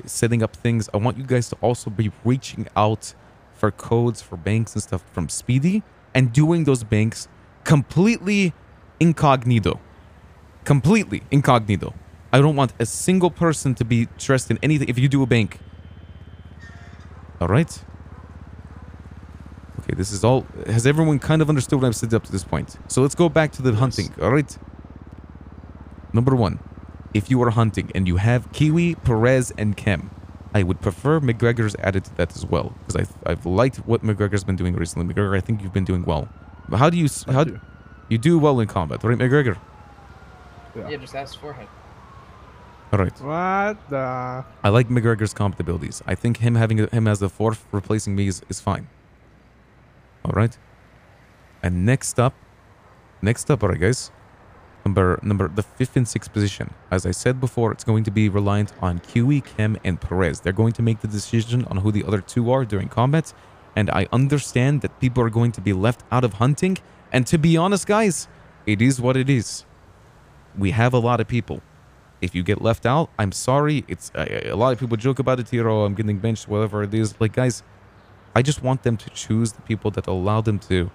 setting up things. I want you guys to also be reaching out for codes for banks and stuff from Speedy and doing those banks completely incognito. Completely incognito. I don't want a single person to be stressed in anything if you do a bank. All right? Okay, this is all... Has everyone kind of understood what I've said up to this point? So let's go back to the hunting, all right? Number one, if you are hunting and you have Kiwi, Perez, and Kem, I would prefer McGregor's added to that as well, because I've liked what McGregor's been doing recently. McGregor, I think you've been doing well. But how do you... You do well in combat, right, McGregor? Yeah, just ask for him. All right. What the... I like McGregor's combat abilities. I think having him as the fourth replacing me is fine. All right. And next up, all right, guys. The 5th and 6th position. As I said before, it's going to be reliant on Kiwi, Kem, and Perez. They're going to make the decision on who the other two are during combat. And I understand that people are going to be left out of hunting. And to be honest, guys, it is what it is. We have a lot of people. If you get left out, I'm sorry. It's a lot of people joke about it here. Oh, I'm getting benched, whatever it is. Like, guys, I just want them to choose the people that allow them to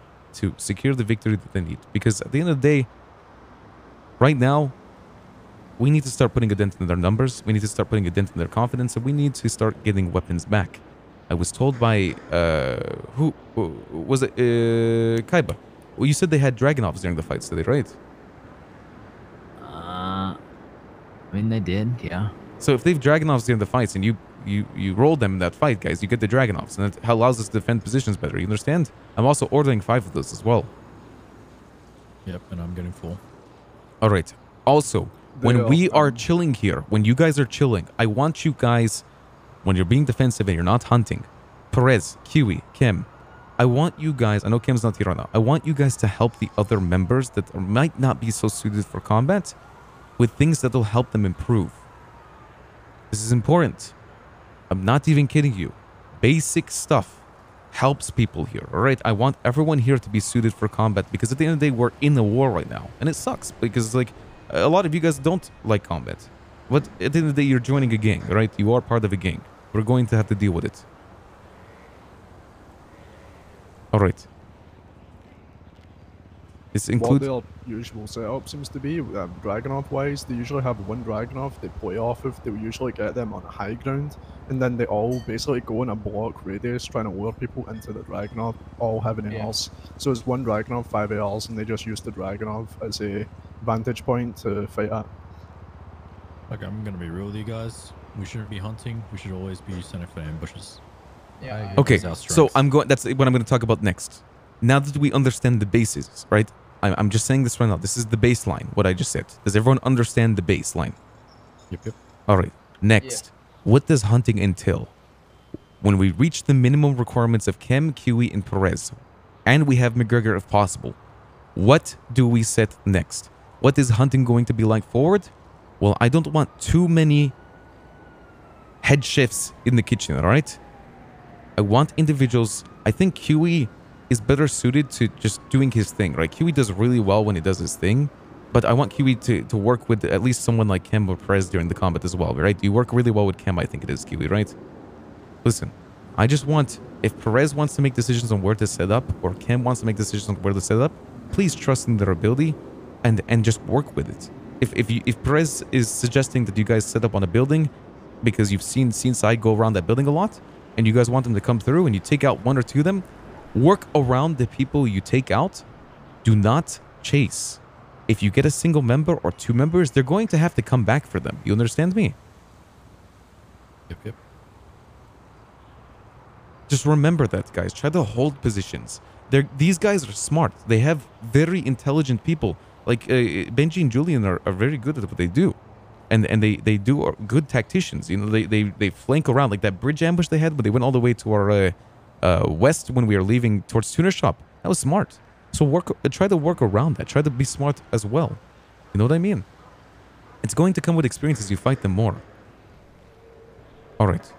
secure the victory that they need. Because at the end of the day, right now, we need to start putting a dent in their numbers. We need to start putting a dent in their confidence. And we need to start getting weapons back. I was told by, who was it? Kaiba. Well, you said they had Dragonovs during the fights today, right? I mean, they did, yeah. So if they've Dragonovs during the fights and you roll them in that fight, guys, you get the Dragonovs. And that allows us to defend positions better. You understand? I'm also ordering 5 of those as well. Yep, and I'm getting full. All right. Also, when we are chilling here, when you guys are chilling, I want you guys, when you're being defensive and you're not hunting, Perez, Kiwi, Kem, I want you guys, I know Kem's not here right now, I want you guys to help the other members that might not be so suited for combat with things that will help them improve. This is important. I'm not even kidding you. Basic stuff helps people here, all right? I want everyone here to be suited for combat because at the end of the day, we're in a war right now. And it sucks because, like, a lot of you guys don't like combat. But at the end of the day, you're joining a gang, all right? You are part of a gang. We're going to have to deal with it. All right. This includes... What their usual setup seems to be, Dragonov-wise, they usually have one Dragonov they play off of. They'll usually get them on a high ground, and then they all basically go in a block radius trying to lure people into the Dragonov, all having ARs. So it's one Dragonov, 5 ARs, and they just use the Dragonov as a vantage point to fight at. Okay, I'm going to be real with you guys. We shouldn't be hunting. We should always be sending for ambushes. Yeah. Okay, so I'm going. That's what I'm going to talk about next. Now that we understand the bases, right? I'm just saying this right now. This is the baseline, what I just said. Does everyone understand the baseline? Yep. All right. Next, what does hunting entail? When we reach the minimum requirements of Kem, Kiwi, and Perez, and we have McGregor if possible, what do we set next? What is hunting going to be like forward? Well, I don't want too many head chefs in the kitchen, all right? I want individuals. I think Kiwi is better suited to just doing his thing, right? Kiwi does really well when he does his thing, but I want Kiwi to work with at least someone like Kem or Perez during the combat as well, right? You work really well with Kem, I think it is, Kiwi, right? Listen, I just want, if Perez wants to make decisions on where to set up, or Kem wants to make decisions on where to set up, please trust in their ability and just work with it. If Perez is suggesting that you guys set up on a building because you've seen Seaside go around that building a lot, and you guys want them to come through and you take out 1 or 2 of them, work around the people you take out. Do not chase. If you get a single member or 2 members, they're going to have to come back for them. You understand me? Yep. Just remember that, guys. Try to hold positions. These guys are smart. They have very intelligent people. Like Benji and Julian are very good at what they do. And they do are good tacticians. You know, they flank around. Like that bridge ambush they had, but they went all the way to our west when we were leaving towards Tuner Shop. That was smart. So try to work around that. Try to be smart as well. You know what I mean? It's going to come with experience as you fight them more. All right.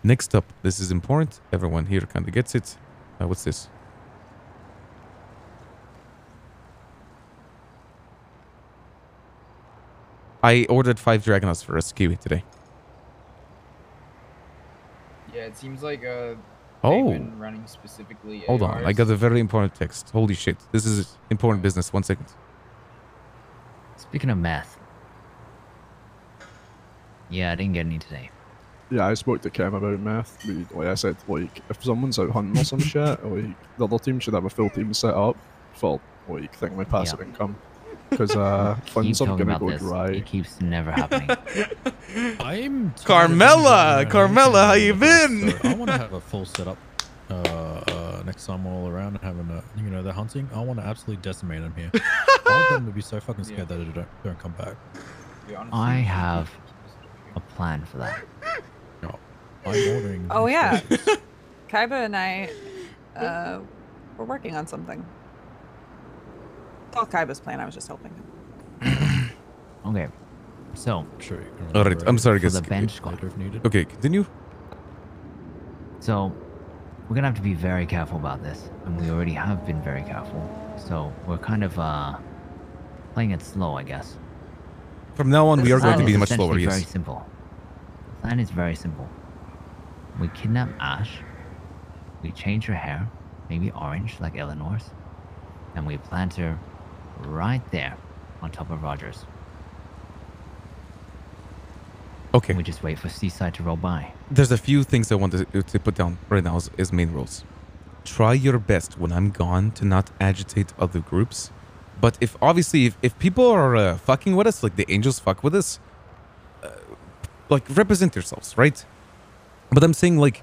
Next up, this is important. Everyone here kind of gets it. What's this? I ordered 5 Dragonauts for Rescue today. Yeah, it seems like they've Oh. been running specifically. Hold on. I got a very important text. Holy shit. This is important business. 1 second. Speaking of meth. Yeah, I didn't get any today. Yeah, I spoke to Kev about meth. Like I said, like, if someone's out hunting or some shit, like, the other team should have a full team set up for, like, thing like passive income. Because, funds are gonna go dry. It keeps never happening. I'm Carmela! Carmela, how you been? So I want to have a full setup next time we're all around and having you know, the hunting. I want to absolutely decimate them here. All of them would be so fucking scared that they don't come back. I have a plan for that. No, I'm ordering. Oh yeah, Kaiba and I, we're working on something. It's all Kaiba's plan. I was just helping him. Okay, so. Sure. All right. I'm sorry, guys. For the bench squad. Okay, continue. So, we're gonna have to be very careful about this, and we already have been very careful. So we're kind of playing it slow, I guess. From now on, we are going to be It's much slower. essentially Yes. very simple. The plan is very simple. We kidnap Ash. We change her hair, maybe orange like Eleanor's, and we plant her right there on top of Rogers. Okay. And we just wait for Seaside to roll by. There's a few things I want to put down right now as main rules. Try your best when I'm gone to not agitate other groups. But if obviously if people are fucking with us, like the angels fuck with us, like represent yourselves, right? But I'm saying, like,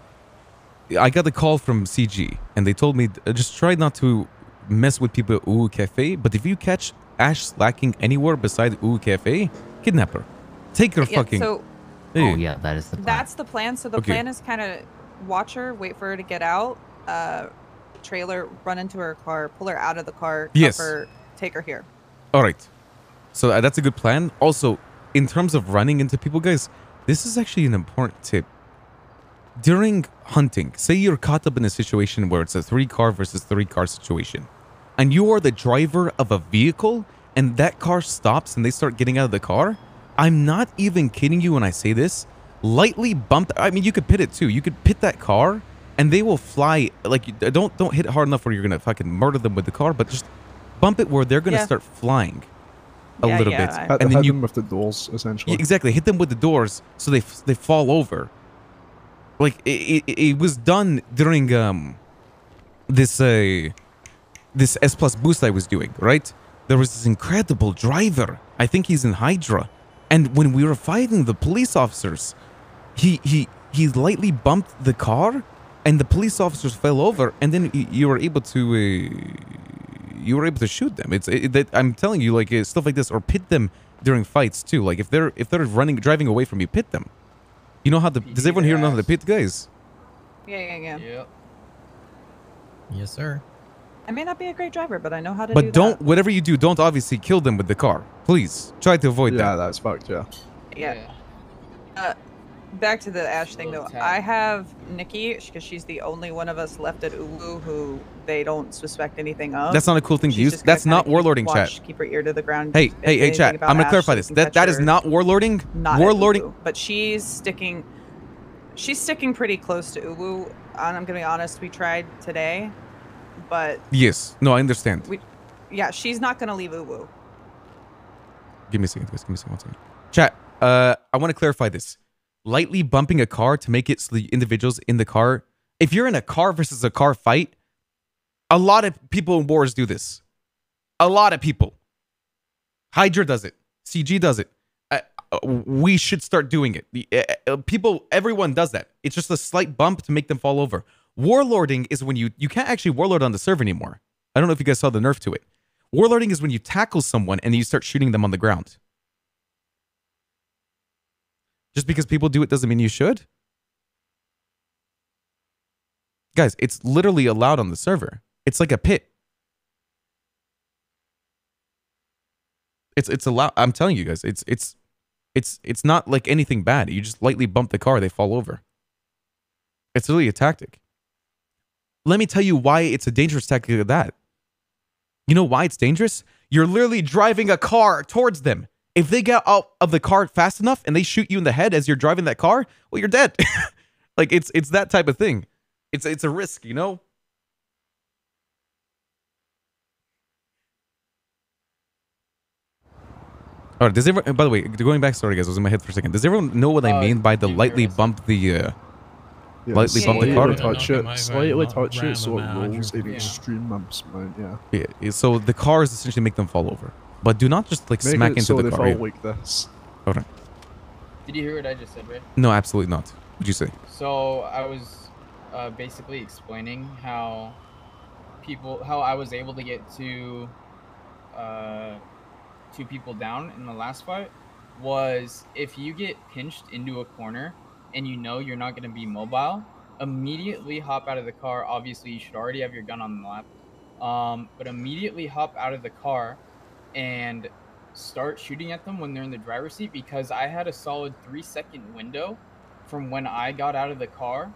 I got a call from CG and they told me just try not to mess with people at Ooh Cafe. But if you catch Ash slacking anywhere beside Ooh Cafe, kidnap her. Take her fucking. So Oh yeah, that is the plan. that's the plan. So the Okay. plan is kind of watch her, wait for her to get out, trailer, run into her car, pull her out of the car, Yes. cuff her, take her here. All right. So that's a good plan. Also, in terms of running into people, guys, this is actually an important tip. During hunting, say you're caught up in a situation where it's a 3-car versus 3-car situation, and you are the driver of a vehicle, and that car stops and they start getting out of the car, I'm not even kidding you when I say this, lightly bump, I mean, you could pit it too. You could pit that car, and they will fly, like, don't hit it hard enough where you're going to fucking murder them with the car, but just bump it where they're going to start flying a little bit. And And then hit you them with the doors, essentially. yeah, exactly. Hit them with the doors so they fall over. Like it was done during this S Plus boost I was doing, right? There was this incredible driver. I think he's in Hydra. And when we were fighting the police officers, he lightly bumped the car and the police officers fell over, and then you were able to shoot them. I'm telling you, like, stuff like this, or pit them during fights too. Like if they're driving away from you, pit them. You know how to? Does everyone here know how to pit, guys? Yeah. Yep. Yes, sir. I may not be a great driver, but I know how to do But that. don't, whatever you do, don't obviously kill them with the car. Please try to avoid Yeah, that. that's fucked, yeah. Yeah. Back to the Ash thing, though. I have Nikki, because she's the only one of us left at Ulu who they don't suspect anything of. That's not a cool thing to She's use. just gonna That's not kinda warlording, watch, chat. Keep her ear to the ground. Hey, If hey, anything chat. about I'm gonna Ash, clarify she this. can That catch is her. not warlording. Not at Warlording. Ulu, but she's sticking pretty close to Ulu. And I'm gonna be honest, we tried today, but Yes. No, I understand. yeah, she's not gonna leave Ulu. Give me a second, guys. Give me a second. 1 second. Chat. I want to clarify this. Lightly bumping a car to make it so the individuals in the car. If you're in a car versus a car fight, a lot of people in wars do this. A lot of people. Hydra does it. CG does it. We should start doing it. Everyone does that. It's just a slight bump to make them fall over. Warlording is when you can't actually warlord on the server anymore. I don't know if you guys saw the nerf to it. Warlording is when you tackle someone and you start shooting them on the ground. Just because people do it doesn't mean you should. Guys, it's literally allowed on the server. It's like a pit. It's allowed. I'm telling you guys, it's not like anything bad. You just lightly bump the car, they fall over. It's really a tactic. Let me tell you why it's a dangerous tactic of that. You know why it's dangerous? You're literally driving a car towards them. If they get out of the car fast enough and they shoot you in the head as you're driving that car, well, you're dead. Like it's that type of thing. It's a risk, you know. All right. Does everyone? By the way, going back, sorry guys, I was in my head for a second. Does everyone know what I mean by the lightly bump the? Lightly bump the car. Slightly touch it so it rolls in extreme amount. Yeah. So the cars essentially make them fall over, but do not just like smack into the car. Like this. Okay. Did you hear what I just said, right? No, absolutely not. What'd you say? So I was basically explaining how I was able to get two people down in the last fight was if you get pinched into a corner and you know you're not going to be mobile, immediately hop out of the car. Obviously, you should already have your gun on the lap, but immediately hop out of the car and start shooting at them when they're in the driver's seat, because I had a solid 3-second window from when I got out of the car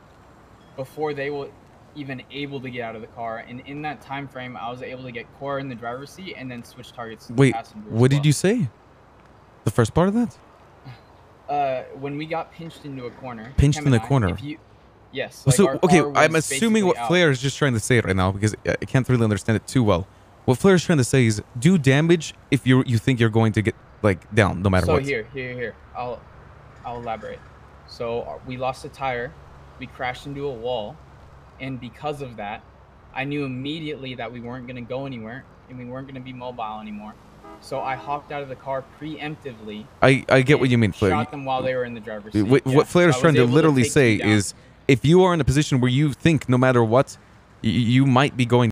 before they were even able to get out of the car, and in that time frame I was able to get Core in the driver's seat and then switch targets to the passenger. What did you say? The first part of that? When we got pinched into a corner. Pinched in the corner. Yes. Like so okay, I'm assuming what Flair is just trying to say right now, because I can't really understand it too well. What Flair is trying to say is do damage if you think you're going to get like down no matter what. So here. I'll elaborate. So we lost a tire, we crashed into a wall, and because of that, I knew immediately that we weren't going to go anywhere and we weren't going to be mobile anymore. So I hopped out of the car preemptively. I get what you mean, Flair. Shot them while they were in the driver's seat. What Flair is trying to literally say is if you are in a position where you think no matter what, you might be going